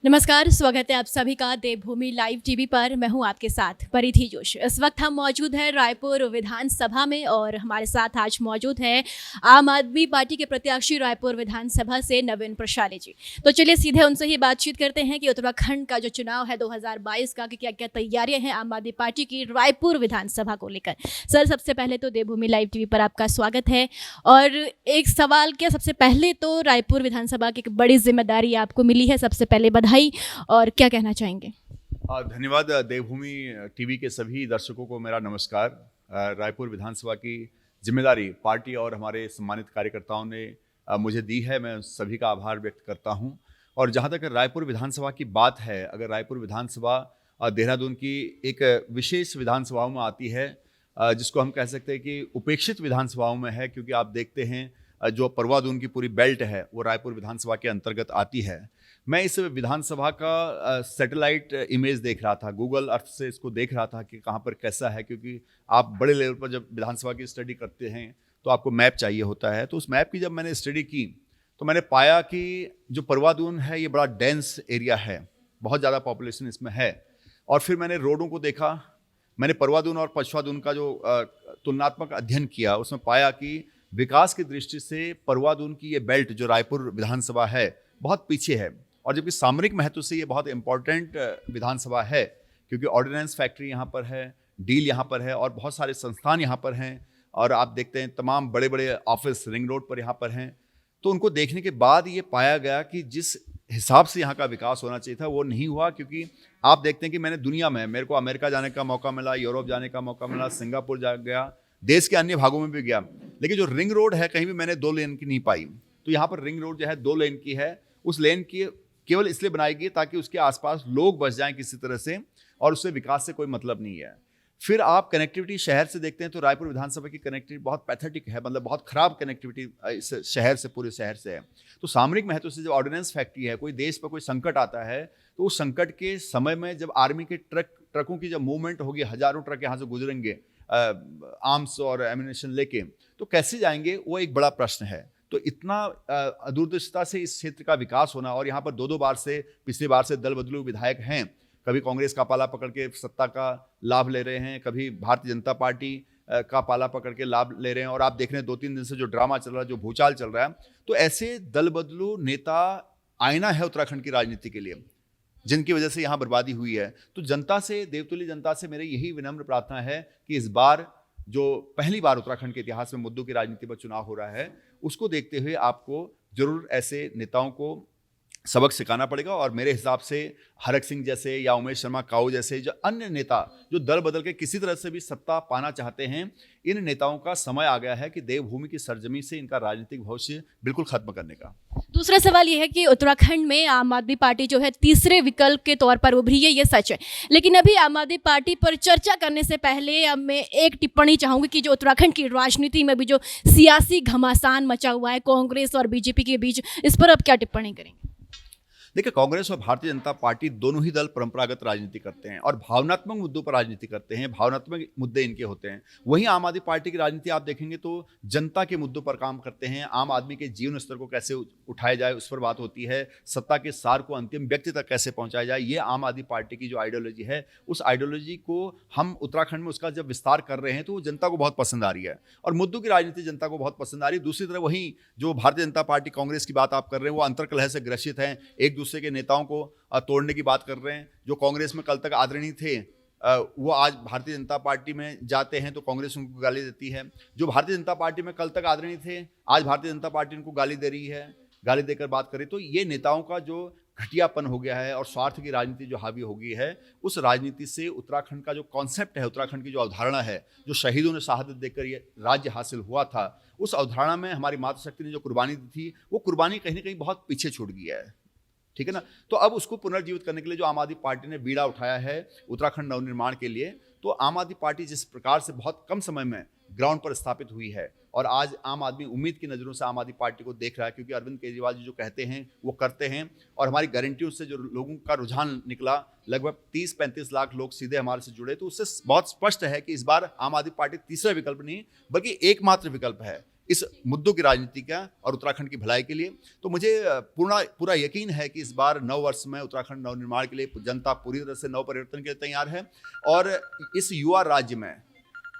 नमस्कार, स्वागत है आप सभी का देवभूमि लाइव टीवी पर। मैं हूं आपके साथ परिधि जोश। इस वक्त हम मौजूद हैं रायपुर विधानसभा में और हमारे साथ आज मौजूद है आम आदमी पार्टी के प्रत्याशी रायपुर विधानसभा से नवीन प्रशाले जी। तो चलिए सीधे उनसे ही बातचीत करते हैं कि उत्तराखंड का जो चुनाव है 2022 का, कि क्या क्या तैयारियां हैं आम आदमी पार्टी की रायपुर विधानसभा को लेकर। सर, सबसे पहले तो देवभूमि लाइव टीवी पर आपका स्वागत है। और एक सवाल, क्या सबसे पहले तो रायपुर विधानसभा की एक बड़ी जिम्मेदारी आपको मिली है, सबसे पहले बधाई, और क्या कहना चाहेंगे? धन्यवाद। देवभूमि टीवी के सभी दर्शकों को मेरा नमस्कार। रायपुर विधानसभा की जिम्मेदारी पार्टी और हमारे सम्मानित कार्यकर्ताओं ने मुझे दी है। मैं सभी का आभार व्यक्त करता हूं। और जहां तक रायपुर विधानसभा की बात है, अगर रायपुर विधानसभा देहरादून की एक विशेष विधानसभाओं में आती है, जिसको हम कह सकते हैं कि उपेक्षित विधानसभाओं में है, क्योंकि आप देखते हैं जो परवादून की पूरी बेल्ट है वो रायपुर विधानसभा के अंतर्गत आती है। मैं इस विधानसभा का सैटेलाइट इमेज देख रहा था, गूगल अर्थ से इसको देख रहा था कि कहाँ पर कैसा है, क्योंकि आप बड़े लेवल पर जब विधानसभा की स्टडी करते हैं तो आपको मैप चाहिए होता है। तो उस मैप की जब मैंने स्टडी की तो मैंने पाया कि जो परवादून है ये बड़ा डेंस एरिया है, बहुत ज़्यादा पॉपुलेशन इसमें है। और फिर मैंने रोडों को देखा, मैंने परवादून और पछवादून का जो तुलनात्मक अध्ययन किया, उसमें पाया कि विकास की दृष्टि से परवादून की ये बेल्ट जो रायपुर विधानसभा है बहुत पीछे है। और जबकि सामरिक महत्व से ये बहुत इंपॉर्टेंट विधानसभा है, क्योंकि ऑर्डिनेंस फैक्ट्री यहाँ पर है, डील यहाँ पर है और बहुत सारे संस्थान यहाँ पर हैं। और आप देखते हैं तमाम बड़े बड़े ऑफिस रिंग रोड पर यहाँ पर हैं। तो उनको देखने के बाद ये पाया गया कि जिस हिसाब से यहाँ का विकास होना चाहिए था वो नहीं हुआ। क्योंकि आप देखते हैं कि मैंने दुनिया में, मेरे को अमेरिका जाने का मौका मिला, यूरोप जाने का मौका मिला, सिंगापुर जा गया, देश के अन्य भागों में भी गया, लेकिन जो रिंग रोड है कहीं भी मैंने 2 लेन की नहीं पाई। तो यहाँ पर रिंग रोड जो है 2 लेन की है। उस लेन की केवल इसलिए बनाई गई ताकि उसके आसपास लोग बस जाएं किसी तरह से, और उससे विकास से कोई मतलब नहीं है। फिर आप कनेक्टिविटी शहर से देखते हैं तो रायपुर विधानसभा की कनेक्टिविटी बहुत पैथेटिक है, मतलब बहुत खराब कनेक्टिविटी इस शहर से, पूरे शहर से है। तो सामरिक महत्व से जब ऑर्डिनेंस फैक्ट्री है, कोई देश पर कोई संकट आता है, तो उस संकट के समय में जब आर्मी के ट्रकों की जब मूवमेंट होगी, हजारों ट्रक यहाँ से गुजरेंगे आर्म्स और एम्यूनेशन लेके, तो कैसे जाएंगे वो एक बड़ा प्रश्न है। तो इतना दूरदर्शिता से इस क्षेत्र का विकास होना, और यहाँ पर 2-2 बार से, पिछली बार से दल बदलू विधायक हैं, कभी कांग्रेस का पाला पकड़ के सत्ता का लाभ ले रहे हैं, कभी भारतीय जनता पार्टी का पाला पकड़ के लाभ ले रहे हैं। और आप देख रहे हैं 2-3 दिन से जो ड्रामा चल रहा है, जो भूचाल चल रहा है, तो ऐसे दल बदलू नेता आईना है उत्तराखंड की राजनीति के लिए, जिनकी वजह से यहाँ बर्बादी हुई है। तो जनता से, देवतुल्य जनता से मेरी यही विनम्र प्रार्थना है कि इस बार जो पहली बार उत्तराखंड के इतिहास में मुद्दों की राजनीति पर चुनाव हो रहा है, उसको देखते हुए आपको जरूर ऐसे नेताओं को सबक सिखाना पड़ेगा। और मेरे हिसाब से हरक सिंह जैसे या उमेश शर्मा काऊ जैसे जो अन्य नेता जो दल बदल के किसी तरह से भी सत्ता पाना चाहते हैं, इन नेताओं का समय आ गया है कि देवभूमि की सरजमी से इनका राजनीतिक भविष्य बिल्कुल खत्म करने का। दूसरा सवाल ये है कि उत्तराखंड में आम आदमी पार्टी जो है तीसरे विकल्प के तौर पर उभरी है, ये सच है। लेकिन अभी आम आदमी पार्टी पर चर्चा करने से पहले अब मैं एक टिप्पणी चाहूंगी कि जो उत्तराखंड की राजनीति में भी जो सियासी घमासान मचा हुआ है कांग्रेस और बीजेपी के बीच, इस पर अब क्या टिप्पणी करेंगे? देखिए, कांग्रेस और भारतीय जनता पार्टी दोनों ही दल परंपरागत राजनीति करते हैं और भावनात्मक मुद्दों पर राजनीति करते हैं, भावनात्मक मुद्दे इनके होते हैं। वहीं आम आदमी पार्टी की राजनीति आप देखेंगे तो जनता के मुद्दों पर काम करते हैं, आम आदमी के जीवन स्तर को कैसे उठाया जाए उस पर बात होती है, सत्ता के सार को अंतिम व्यक्ति तक कैसे पहुंचाया जाए, ये आम आदमी पार्टी की जो आइडियोलॉजी है, उस आइडियोलॉजी को हम उत्तराखंड में उसका जब विस्तार कर रहे हैं तो वो जनता को बहुत पसंद आ रही है और मुद्दों की राजनीति जनता को बहुत पसंद आ रही है। दूसरी तरफ वहीं जो भारतीय जनता पार्टी, कांग्रेस की बात आप कर रहे हैं, वो अंतर्कलह से ग्रसित हैं, एक दूसरे के नेताओं को तोड़ने की बात कर रहे हैं। जो कांग्रेस में कल तक आदरणीय थे वो आज भारतीय जनता पार्टी में जाते हैं तो कांग्रेस उनको गाली देती है। जो भारतीय जनता पार्टी में कल तक आदरणीय थे, आज भारतीय जनता पार्टी उनको गाली दे रही है, गाली देकर बात करे। तो ये नेताओं का जो घटियापन हो गया है और स्वार्थ की राजनीति जो हावी हो गई है, उस राजनीति से उत्तराखंड का जो कॉन्सेप्ट है, उत्तराखंड की जो अवधारणा है, जो शहीदों ने शहादत देकर ये राज्य हासिल हुआ था, उस अवधारणा में हमारी मातृशक्ति ने जो कुर्बानी दी थी, वो कुर्बानी कहीं ना कहीं बहुत पीछे छूट गई है। ठीक है ना। तो अब उसको पुनर्जीवित करने के लिए जो आम आदमी पार्टी ने बीड़ा उठाया है उत्तराखंड नवनिर्माण के लिए, तो आम आदमी पार्टी जिस प्रकार से बहुत कम समय में ग्राउंड पर स्थापित हुई है और आज आम आदमी उम्मीद की नज़रों से आम आदमी पार्टी को देख रहा है, क्योंकि अरविंद केजरीवाल जी जो कहते हैं वो करते हैं और हमारी गारंटियों से जो लोगों का रुझान निकला, लगभग 30-35 लाख लोग सीधे हमारे से जुड़े, तो उससे बहुत स्पष्ट है कि इस बार आम आदमी पार्टी तीसरा विकल्प नहीं बल्कि एकमात्र विकल्प है। इस मुद्दों की राजनीति का और उत्तराखंड की भलाई के लिए। तो मुझे पूरा यकीन है कि इस बार नव वर्ष में उत्तराखंड नवनिर्माण के लिए जनता पूरी तरह से नव परिवर्तन के लिए तैयार है और इस युवा राज्य में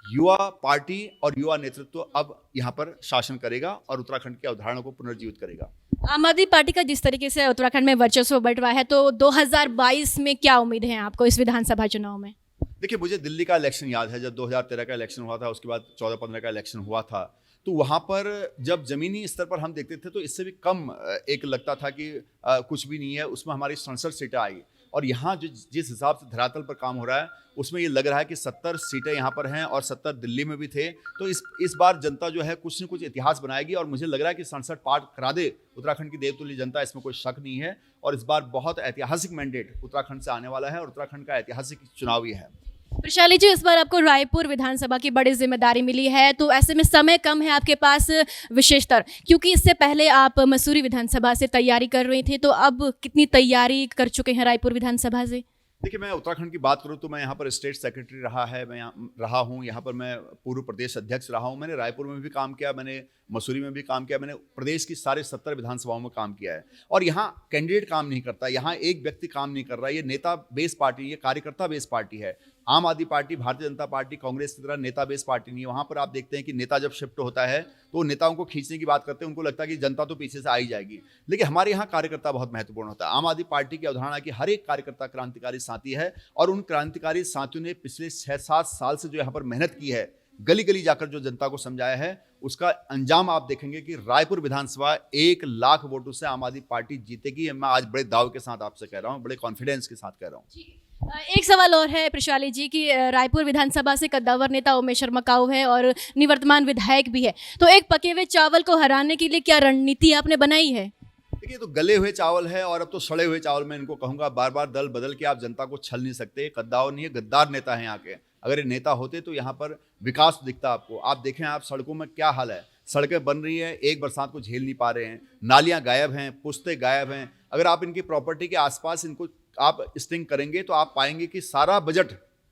युवा पार्टी और युवा नेतृत्व अब यहाँ पर शासन करेगा और उत्तराखंड की अवधारणा को पुनर्जीवित करेगा। आम आदमी पार्टी का जिस तरीके से उत्तराखंड में वर्चस्व बढ़ रहा है, तो 2022 में क्या उम्मीद है आपको इस विधानसभा चुनाव में? देखिए, मुझे दिल्ली का इलेक्शन याद है, जब 2013 का इलेक्शन हुआ था, उसके बाद 14-15 का इलेक्शन हुआ था, तो वहाँ पर जब ज़मीनी स्तर पर हम देखते थे तो इससे भी कम एक लगता था कि कुछ भी नहीं है, उसमें हमारी 67 सीटें आई। और यहाँ जिस हिसाब से धरातल पर काम हो रहा है उसमें ये लग रहा है कि 70 सीटें यहाँ पर हैं और 70 दिल्ली में भी थे। तो इस बार जनता जो है कुछ न कुछ इतिहास बनाएगी और मुझे लग रहा है कि 67 पार करा दे उत्तराखंड की देवतुल्य जनता, इसमें कोई शक नहीं है। और इस बार बहुत ऐतिहासिक मैंडेट उत्तराखंड से आने वाला है और उत्तराखंड का ऐतिहासिक चुनाव ये है। प्रशाली जी, इस बार आपको रायपुर विधानसभा की बड़ी जिम्मेदारी मिली है, तो ऐसे में समय कम है आपके पास विशेषतर, क्योंकि इससे पहले आप मसूरी विधानसभा से तैयारी कर रहे थे, तो अब कितनी तैयारी कर चुके हैं रायपुर विधानसभा से? देखिए, मैं उत्तराखंड की बात करूं तो मैं यहाँ पर स्टेट सेक्रेटरी रहा है, मैं यहाँ रहा हूँ, यहाँ पर मैं पूर्व प्रदेश अध्यक्ष रहा हूँ। मैंने रायपुर में भी काम किया, मैंने मसूरी में भी काम किया, मैंने प्रदेश की सारे 70 विधानसभाओं में काम किया है। और यहाँ कैंडिडेट काम नहीं करता, यहाँ एक व्यक्ति काम नहीं कर रहा है। ये नेता बेस पार्टी, ये कार्यकर्ता बेस पार्टी है। आम आदमी पार्टी, भारतीय जनता पार्टी, कांग्रेस की तरह नेता बेस पार्टी नहीं है। वहाँ पर आप देखते हैं कि नेता जब शिफ्ट होता है तो नेताओं को खींचने की बात करते हैं, उनको लगता है कि जनता तो पीछे से आ ही जाएगी। लेकिन हमारे यहाँ कार्यकर्ता बहुत महत्वपूर्ण होता है। आम आदमी पार्टी की अवधारणा की हर एक कार्यकर्ता क्रांतिकारी साथी है और उन क्रांतिकारी साथियों ने पिछले 6-7 साल से जो यहाँ पर मेहनत की है, गली गली जाकर जो जनता को समझाया है, उसका अंजाम आप देखेंगे कि रायपुर विधानसभा 1 लाख वोटों से आम आदमी पार्टी जीतेगी। मैं आज बड़े दाव के साथ आपसे कह रहा हूँ, बड़े कॉन्फिडेंस के साथ कह रहा हूँ। एक सवाल और है प्रशाली जी कि रायपुर विधानसभा से कद्दावर नेता उमेश शर्मा काऊ है और निवर्तमान विधायक भी है, तो एक पके हुए चावल को हराने के लिए क्या रणनीति आपने बनाई है? देखिए, तो गले हुए चावल है और अब तो सड़े हुए चावल मैं इनको कहूँगा। बार बार दल बदल के आप जनता को छल नहीं सकते। कद्दावर नहीं है, गद्दार नेता है यहाँ के। अगर ये नेता होते तो यहाँ पर विकास दिखता आपको। आप देखें, आप सड़कों में क्या हाल है, सड़कें बन रही हैं, एक बरसात को झेल नहीं पा रहे हैं, नालियाँ गायब हैं, पुश्ते गायब हैं। अगर आप इनकी प्रॉपर्टी के आसपास इनको आप स्टिंग करेंगे तो आप पाएंगे कि सारा बजट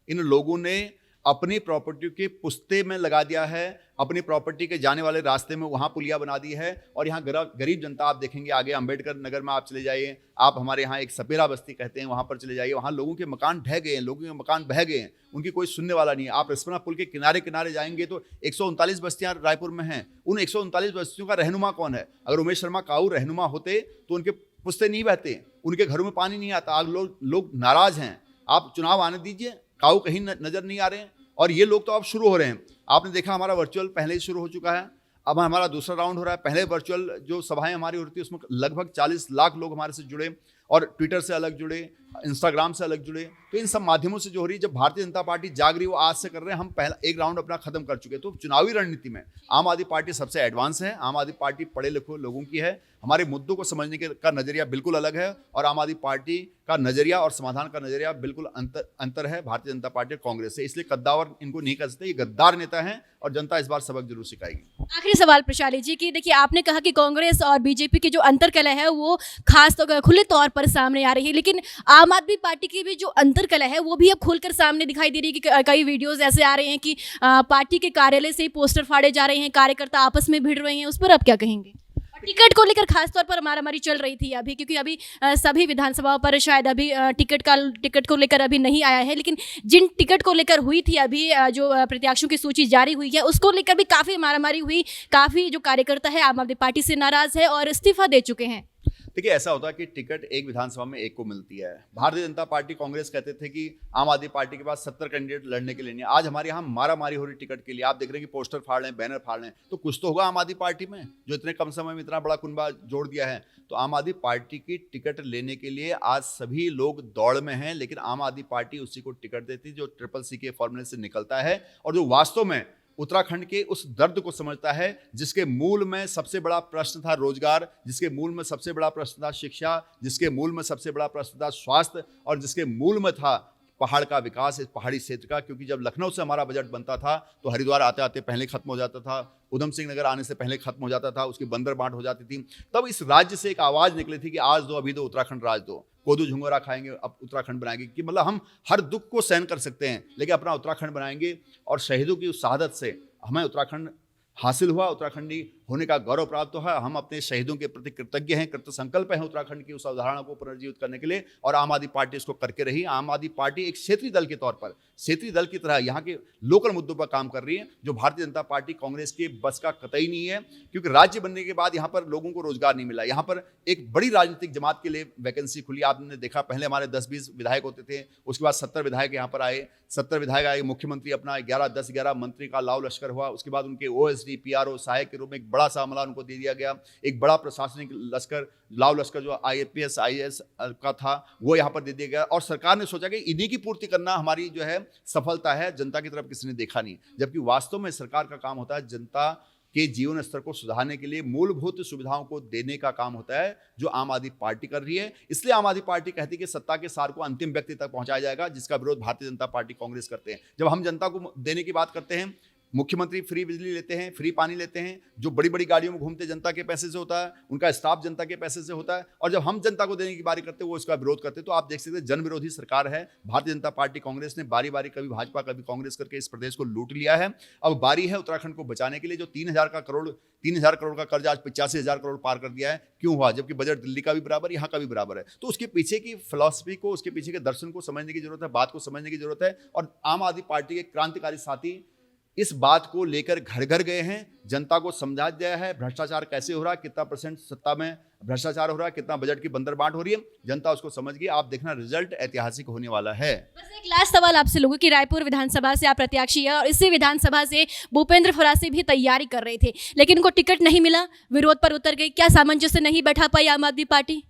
इन लोगों ने अपनी प्रॉपर्टी के पुश्ते में लगा दिया है, अपनी प्रॉपर्टी के जाने वाले रास्ते में वहाँ पुलिया बना दी है। और यहाँ गरीब जनता आप देखेंगे, आगे अंबेडकर नगर में आप चले जाइए, आप हमारे यहाँ एक सपेरा बस्ती कहते हैं, वहाँ पर चले जाइए, वहाँ लोगों के मकान ढह गए हैं, लोगों के मकान बह गए हैं, उनकी कोई सुनने वाला नहीं है। आप रिस्पना पुल के किनारे किनारे जाएंगे तो 139 बस्तियाँ रायपुर में हैं। उन 139 बस्तियों का रहनुमा कौन है? अगर उमेश शर्मा काऊ रहनुमा होते तो उनके पुश्ते नहीं बहते, उनके घरों में पानी नहीं आता। आज लोग नाराज हैं। आप चुनाव आने दीजिए, काऊ कहीं नजर नहीं आ रहे हैं और ये लोग तो अब शुरू हो रहे हैं। आपने देखा, हमारा वर्चुअल पहले ही शुरू हो चुका है, अब हमारा दूसरा राउंड हो रहा है। पहले वर्चुअल जो सभाएं हमारी होती है उसमें लगभग 40 लाख लोग हमारे से जुड़े और ट्विटर से अलग जुड़े, इंस्टाग्राम से अलग जुड़े। तो इन सब माध्यमों से जो हो रही है, जब भारतीय जनता पार्टी जाग रही है, वो आज से कर रहे हैं। हम पहला एक राउंड अपना खत्म कर चुके हैं। तो चुनावी रणनीति में आम आदमी पार्टी सबसे एडवांस है। आम आदमी पार्टी पढ़े लिखे लोगों की है। हमारे मुद्दों को समझने का नजरिया बिल्कुल अलग है और आम आदमी पार्टी का नजरिया और समाधान का नजरिया बिल्कुल अंतर है भारतीय जनता पार्टी और कांग्रेस से। इसलिए कद्दावर इनको नहीं कर सकते, ये गद्दार नेता हैं और जनता इस बार सबक जरूर सिखाएगी। आखिरी सवाल प्रशाली जी की, देखिए आपने कहा कि कांग्रेस और बीजेपी की जो अंतर्कलह है वो खास तो खुले तौर पर सामने आ रही है, लेकिन आम आदमी पार्टी की भी जो अंतर्कलह है वो भी अब खुलकर सामने दिखाई दे रही है कि कई वीडियोस ऐसे आ रहे हैं कि पार्टी के कार्यालय से ही पोस्टर फाड़े जा रहे हैं, कार्यकर्ता आपस में भिड़ रहे हैं। उस पर आप क्या कहेंगे? टिकट को लेकर खासतौर पर मारामारी चल रही थी अभी, क्योंकि अभी सभी विधानसभाओं पर शायद अभी टिकट को लेकर अभी नहीं आया है, लेकिन जिन टिकट को लेकर हुई थी अभी जो प्रत्याशियों की सूची जारी हुई है उसको लेकर भी काफ़ी मारामारी हुई। काफ़ी जो कार्यकर्ता है आम आदमी पार्टी से नाराज़ है और इस्तीफा दे चुके हैं। देखिए, ऐसा होता है कि टिकट एक विधानसभा में एक को मिलती है। भारतीय जनता पार्टी, कांग्रेस कहते थे कि आम आदमी पार्टी के पास 70 कैंडिडेट लड़ने के लिए नहीं। आज हमारे यहाँ मारा मारी हो रही टिकट के लिए। आप देख रहे हैं कि पोस्टर फाड़ रहे हैं, बैनर फाड़ रहे हैं, तो कुछ तो होगा आम आदमी पार्टी में जो इतने कम समय में इतना बड़ा कुनबा जोड़ दिया है। तो आम आदमी पार्टी की टिकट लेने के लिए आज सभी लोग दौड़ में हैं, लेकिन आम आदमी पार्टी उसी को टिकट देती जो CCC के फॉर्मूले से निकलता है और जो वास्तव में उत्तराखंड के उस दर्द को समझता है, जिसके मूल में सबसे बड़ा प्रश्न था रोजगार, जिसके मूल में सबसे बड़ा प्रश्न था शिक्षा, जिसके मूल में सबसे बड़ा प्रश्न था स्वास्थ्य और जिसके मूल में था पहाड़ का विकास, इस पहाड़ी क्षेत्र का। क्योंकि जब लखनऊ से हमारा बजट बनता था तो हरिद्वार आते आते पहले खत्म हो जाता था, उधम सिंह नगर आने से पहले खत्म हो जाता था, उसकी बंदर बांट हो जाती थी। तब इस राज्य से एक आवाज़ निकली थी कि आज दो, अभी दो, उत्तराखंड राज दो, कोदू झुंगोरा खाएंगे, अब उत्तराखंड बनाएंगे। कि मतलब हम हर दुख को सहन कर सकते हैं लेकिन अपना उत्तराखंड बनाएंगे और शहीदों की उस शहादत से हमें उत्तराखंड हासिल हुआ, उत्तराखंडी होने का गौरव प्राप्त हुआ। हम अपने शहीदों के प्रति कृतज्ञ हैं, कृत संकल्प हैं उत्तराखंड की उस अवधारणा को पुनर्जीवित करने के लिए, और आम आदमी पार्टी इसको करके रही। आम आदमी पार्टी एक क्षेत्रीय दल के तौर पर, क्षेत्रीय दल की तरह यहाँ के लोकल मुद्दों पर काम कर रही है, जो भारतीय जनता पार्टी कांग्रेस के बस का कतई नहीं है। क्योंकि राज्य बनने के बाद यहाँ पर लोगों को रोजगार नहीं मिला, यहाँ पर एक बड़ी राजनीतिक जमात के लिए वैकेंसी खुली। आपने देखा पहले हमारे 10-20 विधायक होते थे, उसके बाद 70 विधायक यहाँ पर आए, 70 विधायक आए, मुख्यमंत्री अपना 11 मंत्री का लाव लश्कर हुआ। उसके बाद उनके OSD PRO सहायक के रूप में एक बड़ा सा अमला उनको दे दिया गया, एक बड़ा प्रशासनिक लश्कर, लाव लश्कर जो IPS IAS का था वो यहाँ पर दे दिया गया। और सरकार ने सोचा कि इन्हीं की पूर्ति करना हमारी जो है सफलता है, जनता की तरफ किसी ने देखा नहीं। जबकि वास्तव में सरकार का काम होता है जनता के जीवन स्तर को सुधारने के लिए मूलभूत सुविधाओं को देने का काम होता है, जो आम आदमी पार्टी कर रही है। इसलिए आम आदमी पार्टी कहती है कि सत्ता के सार को अंतिम व्यक्ति तक पहुंचाया जाएगा, जिसका विरोध भारतीय जनता पार्टी कांग्रेस करते हैं। जब हम जनता को देने की बात करते हैं, मुख्यमंत्री फ्री बिजली लेते हैं, फ्री पानी लेते हैं, जो बड़ी बड़ी गाड़ियों में घूमते जनता के पैसे से होता है, उनका स्टाफ जनता के पैसे से होता है। और जब हम जनता को देने की बारी करते हैं वो इसका विरोध करते हैं। तो आप देख सकते हैं जन विरोधी सरकार है भारतीय जनता पार्टी कांग्रेस ने। बारी बारी कभी भाजपा कभी कांग्रेस करके इस प्रदेश को लूट लिया है। अब बारी है उत्तराखंड को बचाने के लिए। जो 3,000 करोड़ का कर्ज आज 85,000 करोड़ पार कर दिया है, क्यों हुआ? जबकि बजट दिल्ली का भी बराबर, यहाँ का भी बराबर है। तो उसके पीछे की फिलॉसफी को, उसके पीछे के दर्शन को समझने की जरूरत है, बात को समझने की जरूरत है। और आम आदमी पार्टी के क्रांतिकारी साथी इस बात को लेकर घर घर गए हैं, जनता को समझा दिया है भ्रष्टाचार कैसे हो रहा है, कितना % सत्ता में भ्रष्टाचार हो रहा है, कितना बजट की बंदर बांट हो रही है। जनता उसको समझ गई। आप देखना रिजल्ट ऐतिहासिक होने वाला है। बस एक लास्ट सवाल आपसे लोगों की, रायपुर विधानसभा से आप प्रत्याशी है और इसी विधानसभा से भूपेंद्र फुरासी भी तैयारी कर रहे थे, लेकिन उनको टिकट नहीं मिला, विरोध पर उतर गई। क्या सामंजस्य नहीं बैठा पाई आम आदमी पार्टी?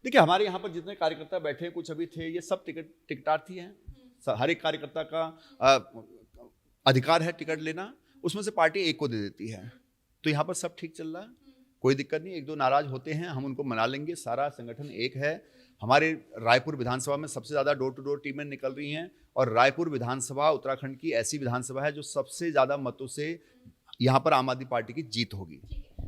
देखिए, हमारे यहाँ पर जितने कार्यकर्ता बैठे कुछ अभी थे, ये सब टिकटार्थी हैं। हर एक कार्यकर्ता का अधिकार है टिकट लेना, उसमें से पार्टी एक को दे देती है। तो यहाँ पर सब ठीक चल रहा है, कोई दिक्कत नहीं। 1-2 नाराज होते हैं, हम उनको मना लेंगे। सारा संगठन एक है। हमारे रायपुर विधानसभा में सबसे ज़्यादा डोर टू डोर टीमें निकल रही हैं, और रायपुर विधानसभा उत्तराखंड की ऐसी विधानसभा है जो सबसे ज़्यादा मतों से यहाँ पर आम आदमी पार्टी की जीत होगी।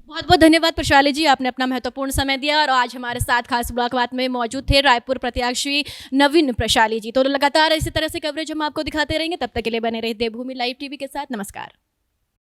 बहुत बहुत धन्यवाद प्रशाली जी, आपने अपना महत्वपूर्ण समय दिया और आज हमारे साथ खास मुलाकात में मौजूद थे रायपुर प्रत्याशी नवीन प्रशाली जी। तो लगातार इसी तरह से कवरेज हम आपको दिखाते रहेंगे। तब तक के लिए बने रहे देवभूमि लाइव टीवी के साथ। नमस्कार।